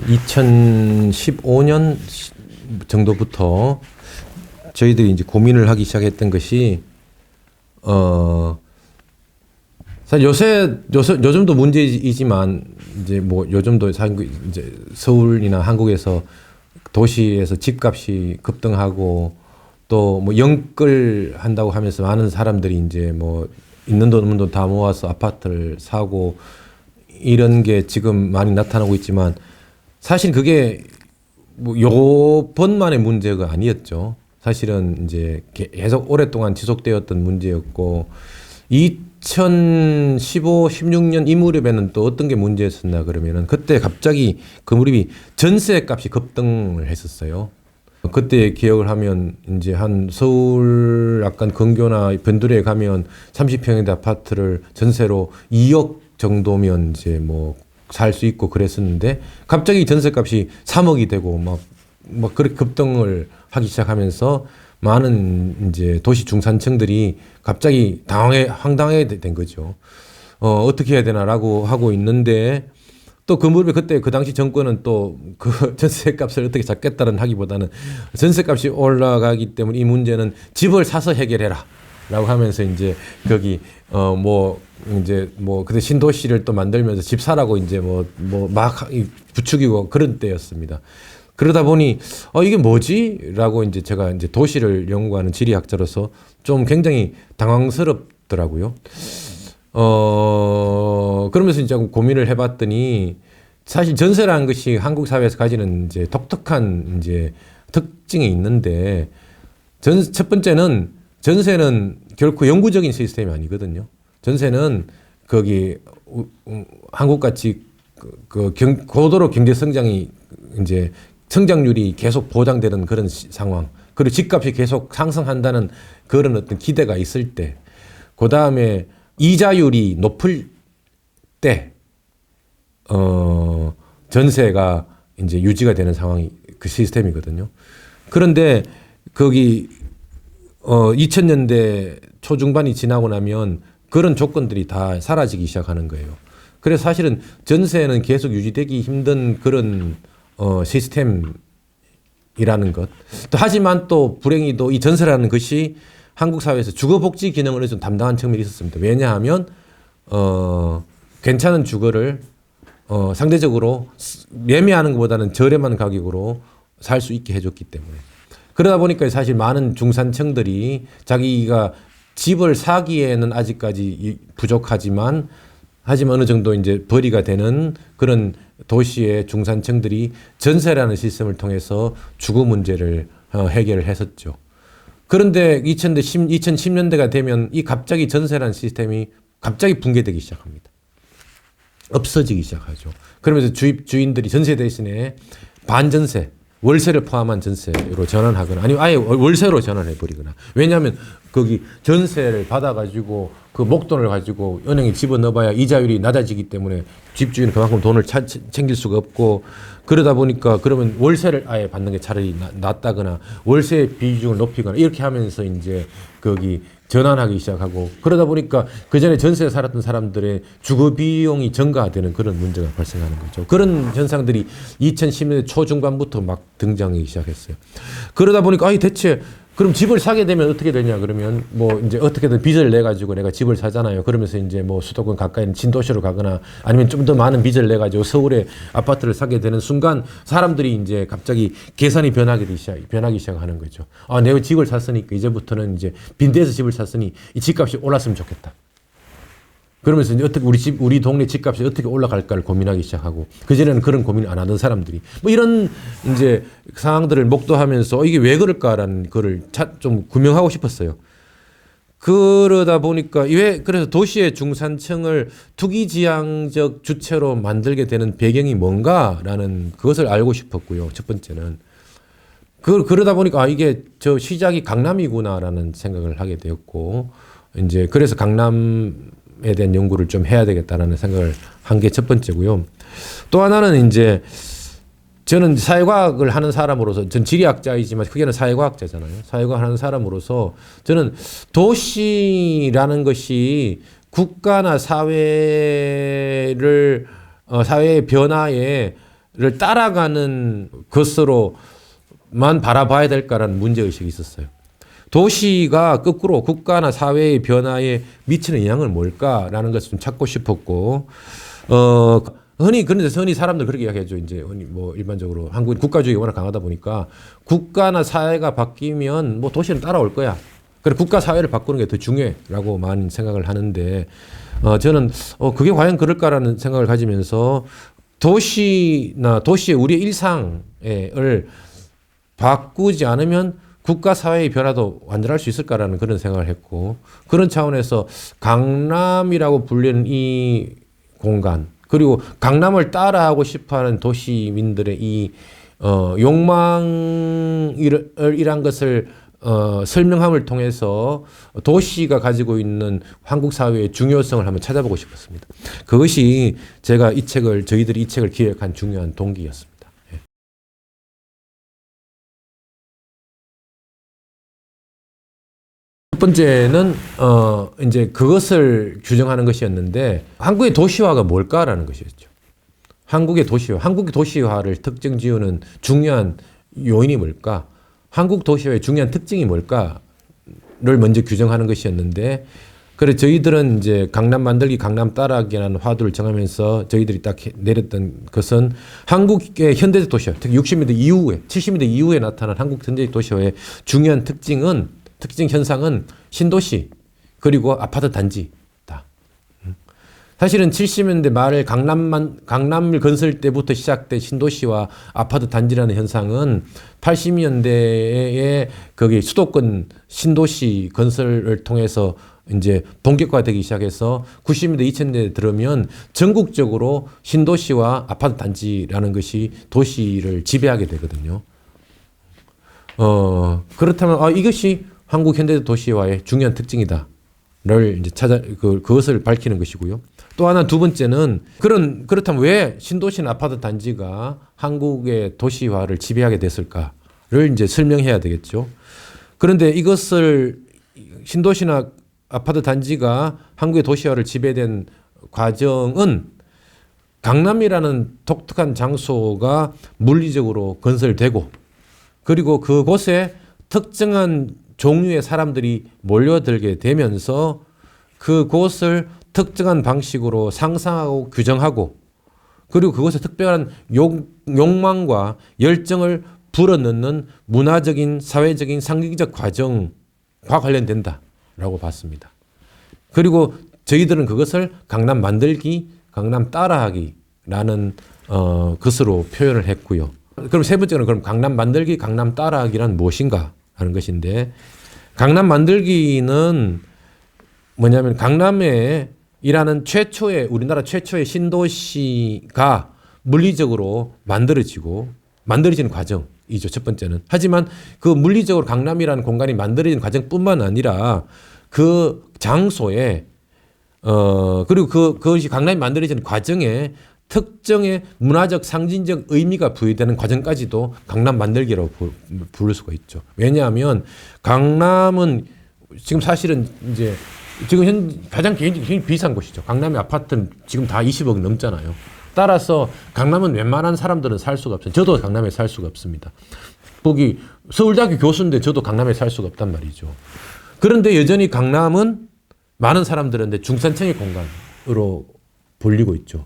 2015년 정도부터 저희들이 이제 고민을 하기 시작했던 것이 사실 요즘도 문제이지만 이제 뭐 요즘도 이제 서울이나 한국에서 도시에서 집값이 급등하고 또 뭐 영끌 한다고 하면서 많은 사람들이 이제 뭐 있는 돈 없는 돈 다 모아서 아파트를 사고 이런 게 지금 많이 나타나고 있지만 사실 그게 뭐 요번만의 문제가 아니었죠. 사실은 이제 계속 오랫동안 지속되었던 문제였고 2015, 16년 이 무렵에는 또 어떤 게 문제였었나 그러면은 그때 갑자기 그 무렵이 전세 값이 급등을 했었어요. 그때 기억을 하면 이제 한 서울 약간 근교나 변두리에 가면 30평대 아파트를 전세로 2억 정도면 이제 뭐 살 수 있고 그랬었는데 갑자기 전세값이 3억이 되고 막 그렇게 급등을 하기 시작하면서 많은 이제 도시 중산층들이 갑자기 황당하게 된 거죠. 어떻게 해야 되나라고 하고 있는데 또 그 무렵에 그때 그 당시 정권은 또 그 전세값을 어떻게 잡겠다는 하기보다는 전세값이 올라가기 때문에 이 문제는 집을 사서 해결해라. 라고 하면서 이제 거기 이제 그때 신도시를 또 만들면서 집 사라고 이제 막 부추기고 그런 때였습니다. 그러다 보니 이게 뭐지? 라고 이제 제가 이제 도시를 연구하는 지리학자로서 좀 굉장히 당황스럽더라고요. 그러면서 이제 고민을 해봤더니 사실 전세라는 것이 한국 사회에서 가지는 이제 독특한 이제 특징이 있는데 첫 번째는 전세는 결코 영구적인 시스템이 아니거든요. 전세는 거기 한국같이 고도로 경제 성장이 이제 성장률이 계속 보장되는 그런 상황, 그리고 집값이 계속 상승한다는 그런 어떤 기대가 있을 때, 그 다음에 이자율이 높을 때, 전세가 이제 유지가 되는 상황이 그 시스템이거든요. 그런데 거기 2000년대 초중반이 지나고 나면 그런 조건들이 다 사라지기 시작하는 거예요. 그래서 사실은 전세는 계속 유지되기 힘든 그런 시스템이라는 것. 또 하지만 또 불행히도 이 전세라는 것이 한국 사회에서 주거복지 기능을 좀 담당한 측면이 있었습니다. 왜냐하면 괜찮은 주거를 상대적으로 매매하는 것보다는 저렴한 가격으로 살 수 있게 해줬기 때문에. 그러다 보니까 사실 많은 중산층들이 자기가 집을 사기에는 아직까지 부족하지만 어느 정도 이제 벌이가 되는 그런 도시의 중산층들이 전세라는 시스템을 통해서 주거 문제를 해결을 했었죠. 그런데 2010년대가 되면 이 갑자기 전세라는 시스템이 갑자기 붕괴되기 시작합니다. 없어지기 시작하죠. 그러면서 주인들이 전세 대신에 반전세, 월세를 포함한 전세로 전환하거나 아니면 아예 월세로 전환해버리거나. 왜냐하면 거기 전세를 받아가지고 그 목돈을 가지고 은행에 집어넣어봐야 이자율이 낮아지기 때문에 집주인은 그만큼 돈을 챙길 수가 없고, 그러다 보니까 그러면 월세를 아예 받는 게 차라리 낫다거나 월세 비중을 높이거나 이렇게 하면서 이제 거기 전환하기 시작하고, 그러다 보니까 그 전에 전세에 살았던 사람들의 주거 비용이 증가되는 그런 문제가 발생하는 거죠. 그런 현상들이 2010년대 초중반부터 막 등장하기 시작했어요. 그러다 보니까 대체 그럼 집을 사게 되면 어떻게 되냐 그러면 이제 어떻게든 빚을 내 가지고 내가 집을 사잖아요. 그러면서 이제 수도권 가까이 있는 진도시로 가거나 아니면 좀 더 많은 빚을 내 가지고 서울에 아파트를 사게 되는 순간 사람들이 이제 갑자기 계산이 변하기 시작하는 거죠. 내가 집을 샀으니까 이제부터는 이제 빈대에서 집을 샀으니 이 집값이 올랐으면 좋겠다. 그러면서 이제 어떻게 우리 동네 집값이 어떻게 올라갈까를 고민하기 시작하고, 그전에는 그런 고민을 안 하던 사람들이 이런 이제 상황들을 목도하면서 이게 왜 그럴까라는 거를 좀 규명하고 싶었어요. 그러다 보니까 그래서 도시의 중산층을 투기지향적 주체로 만들게 되는 배경이 뭔가라는 그것을 알고 싶었고요. 첫 번째는. 그러다 보니까 이게 저 시작이 강남이구나라는 생각을 하게 되었고, 이제 그래서 강남에 대한 연구를 좀 해야 되겠다라는 생각을 한 게 첫 번째고요. 또 하나는 이제 저는 사회과학을 하는 사람으로서, 전 지리학자이지만 크게는 사회과학자잖아요. 사회과학 하는 사람으로서 저는 도시라는 것이 국가나 사회의 변화에 도시를 따라가는 것으로만 바라봐야 될까라는 문제의식이 있었어요. 도시가 거꾸로 국가나 사회의 변화에 미치는 영향은 뭘까라는 것을 좀 찾고 싶었고, 그런데 흔히 사람들 그렇게 이야기하죠. 이제 뭐 일반적으로 한국은 국가주의가 워낙 강하다 보니까 국가나 사회가 바뀌면 뭐 도시는 따라올 거야. 그래 국가 사회를 바꾸는 게 더 중요해라고 많은 생각을 하는데, 저는 그게 과연 그럴까라는 생각을 가지면서 도시나 도시의 우리의 일상을 바꾸지 않으면 국가 사회의 변화도 완전할 수 있을까라는 그런 생각을 했고, 그런 차원에서 강남이라고 불리는 이 공간, 그리고 강남을 따라하고 싶어하는 도시민들의 이 욕망이란 것을 설명함을 통해서 도시가 가지고 있는 한국 사회의 중요성을 한번 찾아보고 싶었습니다. 그것이 제가 저희들이 이 책을 기획한 중요한 동기였습니다. 첫 번째는 이제 그것을 규정하는 것이었는데, 한국의 도시화가 뭘까라는 것이었죠. 한국의 도시화를 특정 지우는 중요한 요인이 뭘까? 한국 도시화의 중요한 특징이 뭘까를 먼저 규정하는 것이었는데, 그래 저희들은 이제 강남 만들기, 강남 따라하기라는 화두를 정하면서 저희들이 딱 내렸던 것은 한국의 현대적 도시화, 특히 60년대 이후에, 70년대 이후에 나타난 한국 현대적 도시화의 중요한 특징 현상은 신도시 그리고 아파트 단지다. 사실은 70년대 말에 강남을 건설 때부터 시작된 신도시와 아파트 단지라는 현상은 80년대에 거기 수도권 신도시 건설을 통해서 이제 본격화되기 시작해서 90년대, 2000년대 들으면 전국적으로 신도시와 아파트 단지라는 것이 도시를 지배하게 되거든요. 그렇다면 이것이 한국 현대 도시화의 중요한 특징이다를 이제 그것을 밝히는 것이고요. 또 하나 두 번째는 그렇다면 왜 신도시나 아파트 단지가 한국의 도시화를 지배하게 됐을까를 이제 설명해야 되겠죠. 그런데 이것을 신도시나 아파트 단지가 한국의 도시화를 지배된 과정은 강남이라는 독특한 장소가 물리적으로 건설되고, 그리고 그곳에 특정한 종류의 사람들이 몰려들게 되면서 그곳을 특정한 방식으로 상상하고 규정하고, 그리고 그것에 특별한 욕망과 열정을 불어넣는 문화적인, 사회적인, 상징적 과정과 관련된다라고 봤습니다. 그리고 저희들은 그것을 강남 만들기, 강남 따라하기라는 것으로 표현을 했고요. 그럼 세 번째는 그럼 강남 만들기, 강남 따라하기란 무엇인가 하는 것인데, 강남 만들기는 뭐냐면 강남에 일하는 우리나라 최초의 신도시가 물리적으로 만들어지는 과정이죠. 첫 번째는. 하지만 그 물리적으로 강남이라는 공간이 만들어진 과정뿐만 아니라 그 장소에 그리고 그것이 강남이 만들어지는 과정에 특정의 문화적 상징적 의미가 부여되는 과정까지도 강남 만들기라고 부를 수가 있죠. 왜냐하면 강남은 지금 사실은 이제 지금 가장 굉장히 비싼 곳이죠. 강남의 아파트는 지금 다 20억 넘잖아요. 따라서 강남은 웬만한 사람들은 살 수가 없어요. 저도 강남에 살 수가 없습니다. 거기 서울대학교 교수인데 저도 강남에 살 수가 없단 말이죠. 그런데 여전히 강남은 많은 사람들한테 중산층의 공간으로 불리고 있죠.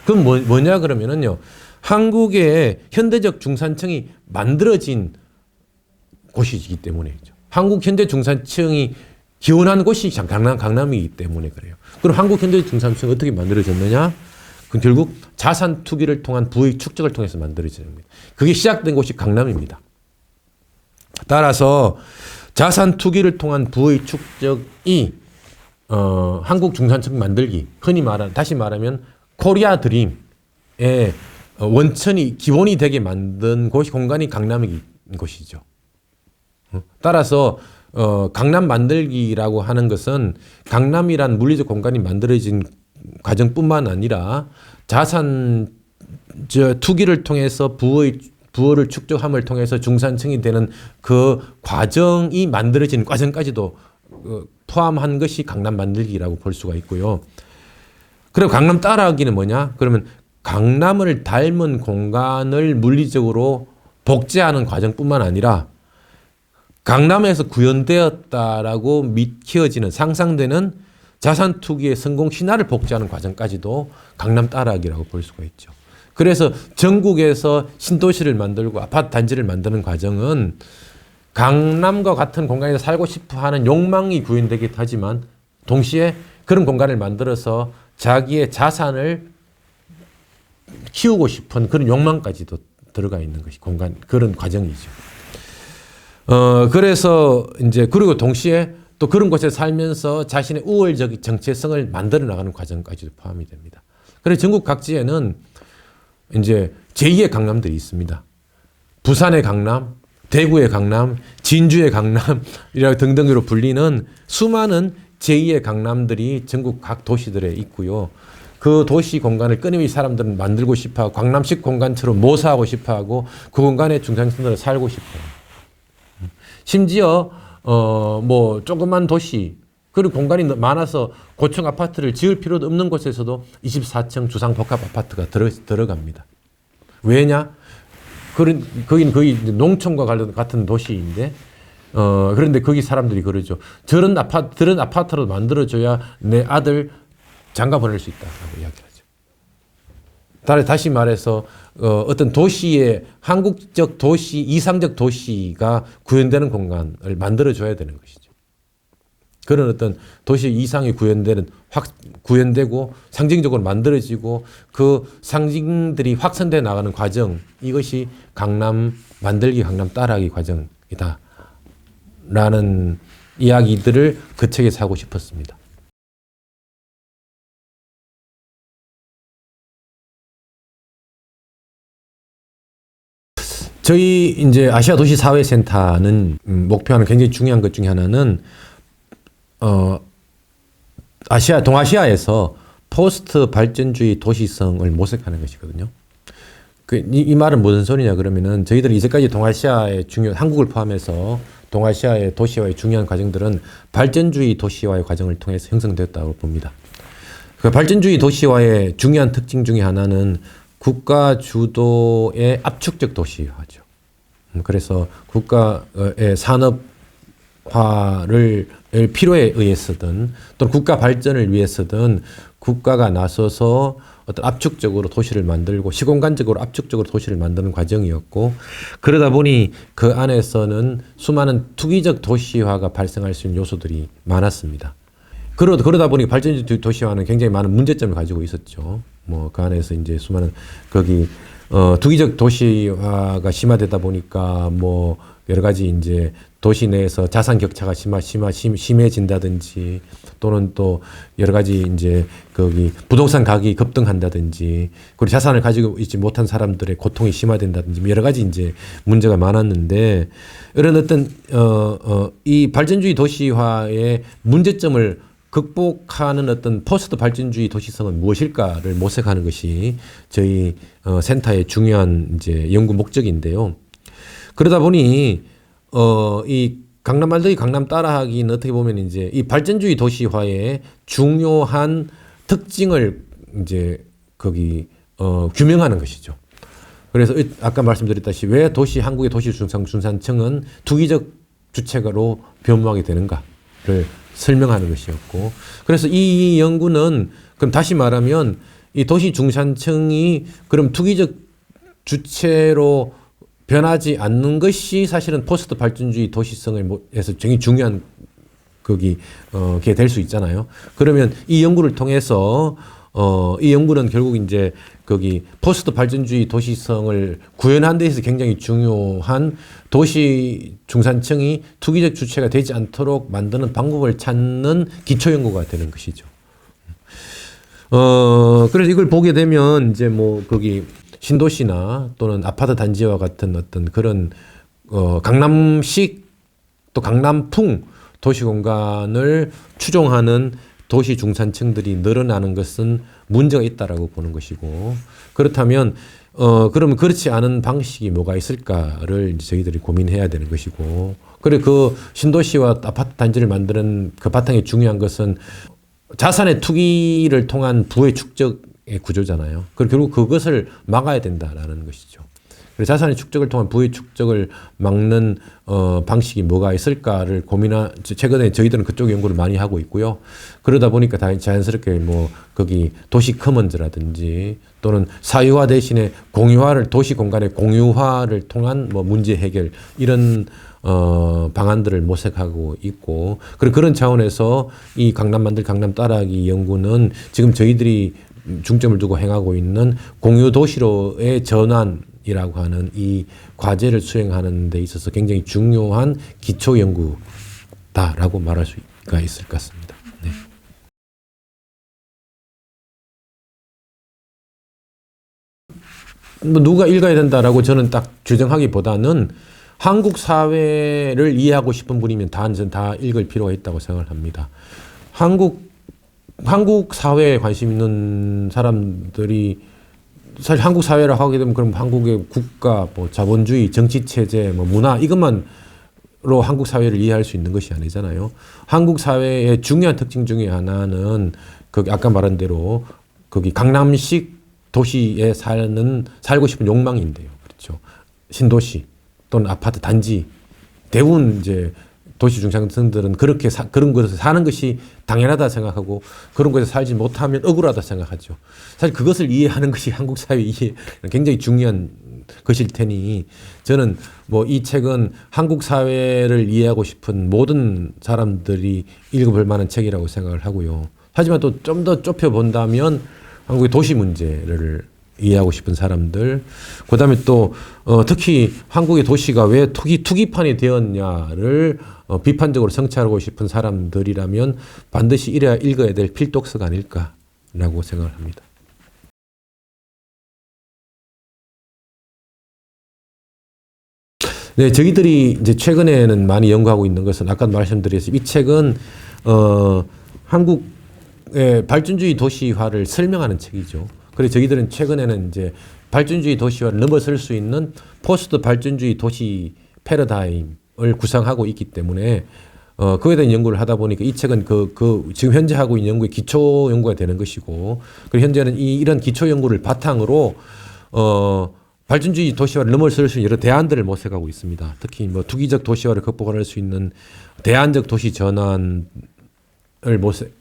그럼 뭐냐 그러면은요, 한국의 현대적 중산층이 만들어진 곳이기 때문이죠. 한국 현대 중산층이 기원한 곳이 강남이기 때문에 그래요. 그럼 한국 현대 중산층이 어떻게 만들어졌느냐? 그건 결국 자산 투기를 통한 부의 축적을 통해서 만들어지는 겁니다. 그게 시작된 곳이 강남입니다. 따라서 자산 투기를 통한 부의 축적이 한국 중산층 만들기, 다시 말하면 코리아 드림의 기본이 되게 만든 공간이 강남인 것이죠. 따라서 강남 만들기라고 하는 것은 강남이란 물리적 공간이 만들어진 과정뿐만 아니라 자산 투기를 통해서 부를 축적함을 통해서 중산층이 되는 그 과정이 만들어지는 과정까지도 포함한 것이 강남 만들기라고 볼 수가 있고요. 그럼 강남 따라하기는 뭐냐? 그러면 강남을 닮은 공간을 물리적으로 복제하는 과정뿐만 아니라 강남에서 구현되었다라고 믿겨지는 상상되는 자산 투기의 성공 신화를 복제하는 과정까지도 강남 따라하기라고 볼 수가 있죠. 그래서 전국에서 신도시를 만들고 아파트 단지를 만드는 과정은 강남과 같은 공간에서 살고 싶어 하는 욕망이 구현되기도 하지만 동시에 그런 공간을 만들어서 자기의 자산을 키우고 싶은 그런 욕망까지도 들어가 있는 것이 그런 과정이죠. 그래서 이제 그리고 동시에 또 그런 곳에 살면서 자신의 우월적 정체성을 만들어 나가는 과정까지도 포함이 됩니다. 그래서 전국 각지에는 이제 제2의 강남들이 있습니다. 부산의 강남, 대구의 강남, 진주의 강남이라고 등등으로 불리는 수많은 제2의 강남들이 전국 각 도시들에 있고요. 그 도시 공간을 끊임없이 사람들은 만들고 싶어하고 강남식 공간처럼 모사하고 싶어하고 그 공간에 중산층들은 살고 싶어요. 심지어 뭐 조그만 도시 그리고 공간이 많아서 고층 아파트를 지을 필요도 없는 곳에서도 24층 주상복합 아파트가 들어갑니다. 왜냐? 거기는 거의 농촌과 같은 도시인데 그런데 거기 사람들이 그러죠. 저런 아파트로 만들어줘야 내 아들 장가 보낼 수 있다라고 이야기하죠. 다시 말해서 어떤 도시의 한국적 도시, 이상적 도시가 구현되는 공간을 만들어줘야 되는 것이죠. 그런 어떤 도시 이상이 구현되고 상징적으로 만들어지고 그 상징들이 확산돼 나가는 과정, 이것이 강남 만들기, 강남 따라하기 과정이다 라는 이야기들을 그 책에서 하고 싶었습니다. 저희 이제 아시아 도시 사회 센터는 목표하는 굉장히 중요한 것 중에 하나는 동아시아에서 포스트 발전주의 도시성을 모색하는 것이거든요. 이 말은 무슨 소리냐 그러면은 저희들이 이제까지 동아시아의 한국을 포함해서 동아시아의 도시화의 중요한 과정들은 발전주의 도시화의 과정을 통해서 형성되었다고 봅니다. 그 발전주의 도시화의 중요한 특징 중에 하나는 국가 주도의 압축적 도시화죠. 그래서 국가의 산업화를 필요에 의해서든 또는 국가 발전을 위해서든 국가가 나서서 어떤 압축적으로 도시를 만들고 시공간적으로 압축적으로 도시를 만드는 과정이었고 그러다 보니 그 안에서는 수많은 투기적 도시화가 발생할 수 있는 요소들이 많았습니다. 그러다 보니 발전주의 도시화는 굉장히 많은 문제점을 가지고 있었죠. 뭐 그 안에서 이제 수많은 투기적 도시화가 심화되다 보니까 뭐 여러 가지 이제 도시 내에서 자산 격차가 심해진다든지 또는 또 여러 가지 이제 부동산 가격이 급등한다든지 그리고 자산을 가지고 있지 못한 사람들의 고통이 심화된다든지 여러 가지 이제 문제가 많았는데 이런 어떤 이 발전주의 도시화의 문제점을 극복하는 어떤 포스트 발전주의 도시성은 무엇일까를 모색하는 것이 저희 센터의 중요한 이제 연구 목적인데요. 그러다 보니 이 강남 만들기, 강남 따라하기는 어떻게 보면 이제 이 발전주의 도시화의 중요한 특징을 이제 규명하는 것이죠. 그래서 아까 말씀드렸다시피 왜 한국의 도시 중산층은 투기적 주체가로 변모하게 되는가를 설명하는 것이었고, 그래서 이 연구는 그럼 다시 말하면 이 도시 중산층이 그럼 투기적 주체로 변하지 않는 것이 사실은 포스트 발전주의 도시성에서 굉장히 중요한 게 될 수 있잖아요. 그러면 이 연구를 통해서 이 연구는 결국 이제 포스트 발전주의 도시성을 구현하는 데서 굉장히 중요한 도시 중산층이 투기적 주체가 되지 않도록 만드는 방법을 찾는 기초 연구가 되는 것이죠. 그래서 이걸 보게 되면 이제 신도시나 또는 아파트 단지와 같은 어떤 그런 강남식 또 강남풍 도시 공간을 추종하는 도시 중산층들이 늘어나는 것은 문제가 있다라고 보는 것이고, 그렇다면 그러면 그렇지 않은 방식이 뭐가 있을까를 이제 저희들이 고민해야 되는 것이고, 그리고 그 신도시와 아파트 단지를 만드는 그 바탕에 중요한 것은 자산의 투기를 통한 부의 축적 구조잖아요. 그리고 결국 그것을 막아야 된다라는 것이죠. 그래서 자산의 축적을 통한 부의 축적을 막는 방식이 뭐가 있을까를 최근에 저희들은 그쪽 연구를 많이 하고 있고요. 그러다 보니까 자연스럽게 뭐 거기 도시 커먼즈라든지 또는 사유화 대신에 공유화를 도시 공간의 공유화를 통한 뭐 문제 해결 이런 방안들을 모색하고 있고 그리고 그런 차원에서 이 강남 만들 강남 따라하기 연구는 지금 저희들이 중점을 두고 행하고 있는 공유 도시로의 전환이라고 하는 이 과제를 수행하는 데 있어서 굉장히 중요한 기초 연구다라고 말할 수가 있을 것 같습니다. 네. 뭐 누가 읽어야 된다라고 저는 딱 규정하기보다는 한국 사회를 이해하고 싶은 분이면 다 읽을 필요가 있다고 생각을 합니다. 한국 사회에 관심 있는 사람들이 사실 한국 사회를 하게 되면 그럼 한국의 국가, 뭐 자본주의, 정치 체제, 뭐 문화 이것만로 한국 사회를 이해할 수 있는 것이 아니잖아요. 한국 사회의 중요한 특징 중에 하나는 거기 아까 말한 대로 거기 강남식 도시에 살고 싶은 욕망인데요. 그렇죠. 신도시 또는 아파트 단지 대부분 이제 도시 중산층들은 그런 곳에서 사는 것이 당연하다 생각하고 그런 곳에서 살지 못하면 억울하다 생각하죠. 사실 그것을 이해하는 것이 한국 사회 이해 굉장히 중요한 것일 테니 저는 뭐 이 책은 한국 사회를 이해하고 싶은 모든 사람들이 읽어볼 만한 책이라고 생각을 하고요. 하지만 또 좀 더 좁혀 본다면 한국의 도시 문제를 이해하고 싶은 사람들, 그 다음에 또 특히 한국의 도시가 왜 투기판이 되었냐를 비판적으로 성찰하고 싶은 사람들이라면 반드시 읽어야 될 필독서가 아닐까라고 생각을 합니다. 네, 저희들이 이제 최근에는 많이 연구하고 있는 것은 아까 말씀드렸듯이 이 책은 한국의 발전주의 도시화를 설명하는 책이죠. 그래서 저희들은 최근에는 이제 발전주의 도시화를 넘어설 수 있는 포스트 발전주의 도시 패러다임을 구상하고 있기 때문에 그에 대한 연구를 하다 보니까 이 책은 지금 현재 하고 있는 연구의 기초 연구가 되는 것이고 그리고 현재는 이런 기초 연구를 바탕으로 발전주의 도시화를 넘어설 수 있는 여러 대안들을 모색하고 있습니다. 특히 뭐 투기적 도시화를 극복할 수 있는 대안적 도시 전환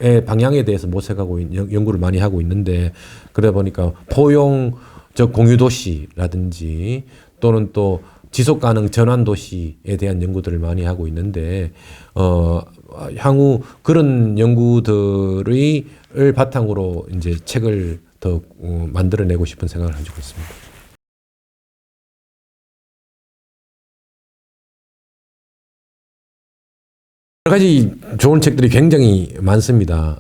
의 방향에 대해서 모색하고 연구를 많이 하고 있는데 그러다 보니까 포용적 공유도시라든지 또는 또 지속가능 전환도시에 대한 연구들을 많이 하고 있는데 향후 그런 연구들을 바탕으로 이제 책을 더 만들어내고 싶은 생각을 가지고 있습니다. 여러 가지 좋은 책들이 굉장히 많습니다.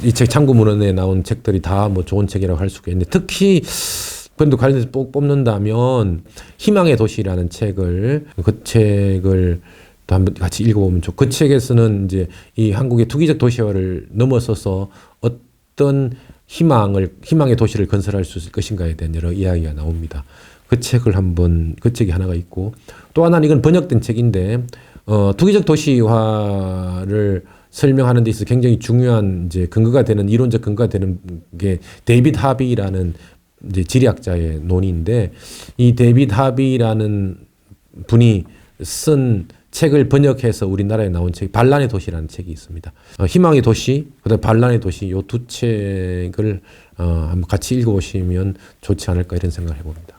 이 책 참고문헌에 나온 책들이 다 뭐 좋은 책이라고 할 수가 있는데 특히 그런데 관련해서 뽑는다면 희망의 도시라는 책을 또 한번 같이 읽어보면 좋고 그 책에서는 이제 이 한국의 투기적 도시화를 넘어서서 어떤 희망의 도시를 건설할 수 있을 것인가에 대한 여러 이야기가 나옵니다. 그 책이 하나가 있고 또 하나는 이건 번역된 책인데 투기적 도시화를 설명하는 데 있어서 굉장히 중요한 이제 이론적 근거가 되는 게 데이빗 하비라는 이제 지리학자의 논의인데 이 데이빗 하비라는 분이 쓴 책을 번역해서 우리나라에 나온 책이 반란의 도시라는 책이 있습니다. 희망의 도시, 그다음에 반란의 도시 이 두 책을 한번 같이 읽어보시면 좋지 않을까 이런 생각을 해봅니다.